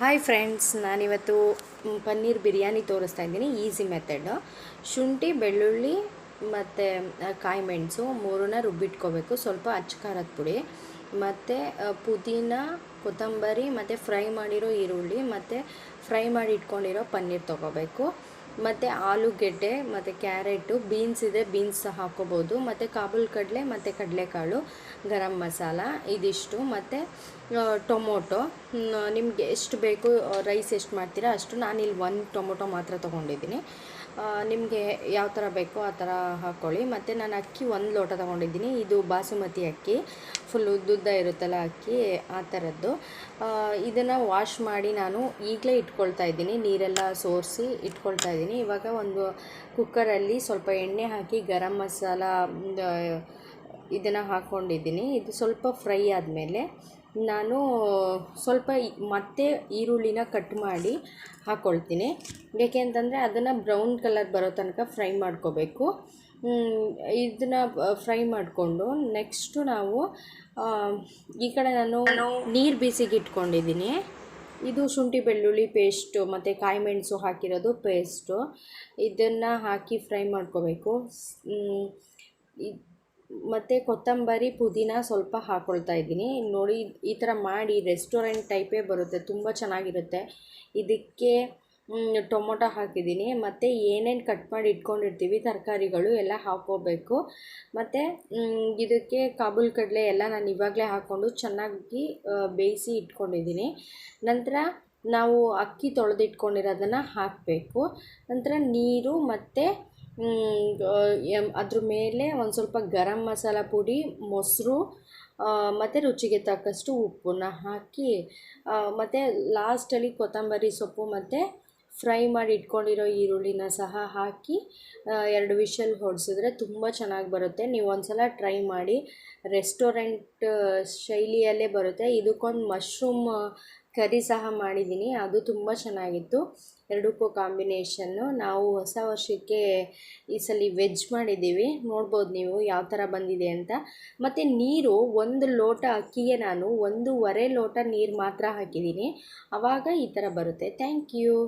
Hi friends, ನಾನಿವತ್ತು ಪನ್ನೀರ್ ಬಿರಿಯಾನಿ ತೋರಿಸ್ತಾ ಇದ್ದೀನಿ. Easy method. ಶುಂಠಿ, ಬೆಳ್ಳುಳ್ಳಿ ಮತ್ತು ಕಾಯಿ ಮೆಣಸು ಮೂರನ್ನ ರುಬ್ಬಿಟ್ಕೋಬೇಕು. ಸ್ವಲ್ಪ ಅಚ್ಚ ಪುಡಿ ಮತ್ತು ಪುದೀನ, ಕೊತ್ತಂಬರಿ ಮತ್ತು ಫ್ರೈ ಮಾಡಿರೋ ಈರುಳ್ಳಿ ಮತ್ತು ಫ್ರೈ ಮಾಡಿ ಇಟ್ಕೊಂಡಿರೋ ಪನ್ನೀರ್ ತೊಗೋಬೇಕು. ಮತ್ತು ಆಲೂಗೆಡ್ಡೆ ಮತ್ತು ಕ್ಯಾರೆಟು, ಬೀನ್ಸ್ ಇದೆ ಬೀನ್ಸ್ ಹಾಕ್ಕೋಬೋದು, ಮತ್ತು ಕಾಬೂಲ್ ಕಡಲೆ ಮತ್ತು ಕಡಲೆಕಾಳು, ಗರಂ ಮಸಾಲ ಇದಿಷ್ಟು, ಮತ್ತು ಟೊಮೊಟೊ ನಿಮಗೆ ಎಷ್ಟು ಬೇಕು, ರೈಸ್ ಎಷ್ಟು ಮಾಡ್ತೀರಾ ಅಷ್ಟು. ನಾನಿಲ್ಲಿ 1 ಟೊಮೊಟೊ ಮಾತ್ರ ತೊಗೊಂಡಿದ್ದೀನಿ. ನಿಮಗೆ ಯಾವ ಥರ ಬೇಕೋ ಆ ಥರ ಹಾಕ್ಕೊಳ್ಳಿ. ಮತ್ತು ನಾನು ಅಕ್ಕಿ 1 ಲೋಟ ತೊಗೊಂಡಿದ್ದೀನಿ. ಇದು ಬಾಸುಮತಿ ಅಕ್ಕಿ, ಫುಲ್ ಉದ್ದುದ್ದ ಇರುತ್ತಲ್ಲ ಅಕ್ಕಿ, ಆ ಥರದ್ದು. ಇದನ್ನು ವಾಶ್ ಮಾಡಿ ನಾನು ಈಗಲೇ ಇಟ್ಕೊಳ್ತಾ ಇದ್ದೀನಿ, ನೀರೆಲ್ಲ ಸೋರಿಸಿ ಇಟ್ಕೊಳ್ತಾ ಇದ್ದೀನಿ. ಇವಾಗ ಒಂದು ಕುಕ್ಕರಲ್ಲಿ ಸ್ವಲ್ಪ ಎಣ್ಣೆ ಹಾಕಿ ಗರಂ ಮಸಾಲ ಇದನ್ನು ಹಾಕ್ಕೊಂಡಿದ್ದೀನಿ. ಇದು ಸ್ವಲ್ಪ ಫ್ರೈ ಆದಮೇಲೆ ನಾನು ಸ್ವಲ್ಪ ಮತ್ತೆ ಈರುಳ್ಳಿನ ಕಟ್ ಮಾಡಿ ಹಾಕ್ಕೊಳ್ತೀನಿ. ಏಕೆ ಅಂತಂದರೆ ಅದನ್ನು ಬ್ರೌನ್ ಕಲರ್ ಬರೋ ತನಕ ಫ್ರೈ ಮಾಡ್ಕೋಬೇಕು. ಇದನ್ನು ಫ್ರೈ ಮಾಡಿಕೊಂಡು ನೆಕ್ಸ್ಟು ನಾವು ಈ ಕಡೆ ನಾನು ನೀರು ಬಿಸಿಗೆ ಇಟ್ಕೊಂಡಿದ್ದೀನಿ. ಇದು ಶುಂಠಿ ಬೆಳ್ಳುಳ್ಳಿ ಪೇಸ್ಟು ಮತ್ತು ಕಾಯಿ ಮೆಣಸು ಹಾಕಿರೋದು ಪೇಸ್ಟು. ಇದನ್ನು ಹಾಕಿ ಫ್ರೈ ಮಾಡ್ಕೋಬೇಕು. ಮತ್ತು ಕೊತ್ತಂಬರಿ, ಪುದೀನ ಸ್ವಲ್ಪ ಹಾಕ್ಕೊಳ್ತಾ ಇದ್ದೀನಿ. ನೋಡಿ, ಈ ಥರ ಮಾಡಿ ರೆಸ್ಟೋರೆಂಟ್ ಟೈಪೇ ಬರುತ್ತೆ, ತುಂಬ ಚೆನ್ನಾಗಿರುತ್ತೆ. ಇದಕ್ಕೆ ಟೊಮೊಟೊ ಹಾಕಿದ್ದೀನಿ. ಮತ್ತು ಏನೇನು ಕಟ್ ಮಾಡಿ ಇಟ್ಕೊಂಡಿರ್ತೀವಿ ತರಕಾರಿಗಳು ಎಲ್ಲ ಹಾಕ್ಕೋಬೇಕು. ಮತ್ತು ಇದಕ್ಕೆ ಕಾಬೂಲ್ ಕಡಲೆ ಎಲ್ಲ ನಾನು ಇವಾಗಲೇ ಹಾಕ್ಕೊಂಡು ಚೆನ್ನಾಗಿ ಬೇಯಿಸಿ ಇಟ್ಕೊಂಡಿದ್ದೀನಿ. ನಂತರ ನಾವು ಅಕ್ಕಿ ತೊಳೆದಿಟ್ಕೊಂಡಿರೋದನ್ನು ಹಾಕಬೇಕು. ನಂತರ ನೀರು ಮತ್ತು ಅದ್ರ ಮೇಲೆ ಒಂದು ಸ್ವಲ್ಪ ಗರಂ ಮಸಾಲ ಪುಡಿ, ಮೊಸರು ಮತ್ತು ರುಚಿಗೆ ತಕ್ಕಷ್ಟು ಉಪ್ಪನ್ನ ಹಾಕಿ, ಮತ್ತು ಲಾಸ್ಟಲ್ಲಿ ಕೊತ್ತಂಬರಿ ಸೊಪ್ಪು ಮತ್ತು ಫ್ರೈ ಮಾಡಿ ಇಟ್ಕೊಂಡಿರೋ ಈರುಳ್ಳಿನ ಸಹ ಹಾಕಿ 2 ವಿಷಲ್ ಹೊಡೆಸಿದ್ರೆ ತುಂಬ ಚೆನ್ನಾಗಿ ಬರುತ್ತೆ. ನೀವು ಒಂದು ಸಲ ಟ್ರೈ ಮಾಡಿ, ರೆಸ್ಟೋರೆಂಟ್ ಶೈಲಿಯಲ್ಲೇ ಬರುತ್ತೆ. ಇದಕ್ಕೊಂದು ಮಶ್ರೂಮ್ ಕರಿ ಸಹ ಮಾಡಿದ್ದೀನಿ, ಅದು ತುಂಬ ಚೆನ್ನಾಗಿತ್ತು. ಎರಡಕ್ಕೂ ಕಾಂಬಿನೇಷನ್ನು. ನಾವು ಹೊಸ ವರ್ಷಕ್ಕೆ ಈ ಸಲ ವೆಜ್ ಮಾಡಿದ್ದೀವಿ, ನೋಡ್ಬೋದು ನೀವು ಯಾವ ಥರ ಬಂದಿದೆ ಅಂತ. ಮತ್ತು ನೀರು 1 ಲೋಟ ಅಕ್ಕಿಗೆ ನಾನು 1.5 ಲೋಟ ನೀರು ಮಾತ್ರ ಹಾಕಿದ್ದೀನಿ, ಆವಾಗ ಈ ಥರ ಬರುತ್ತೆ. Thank you.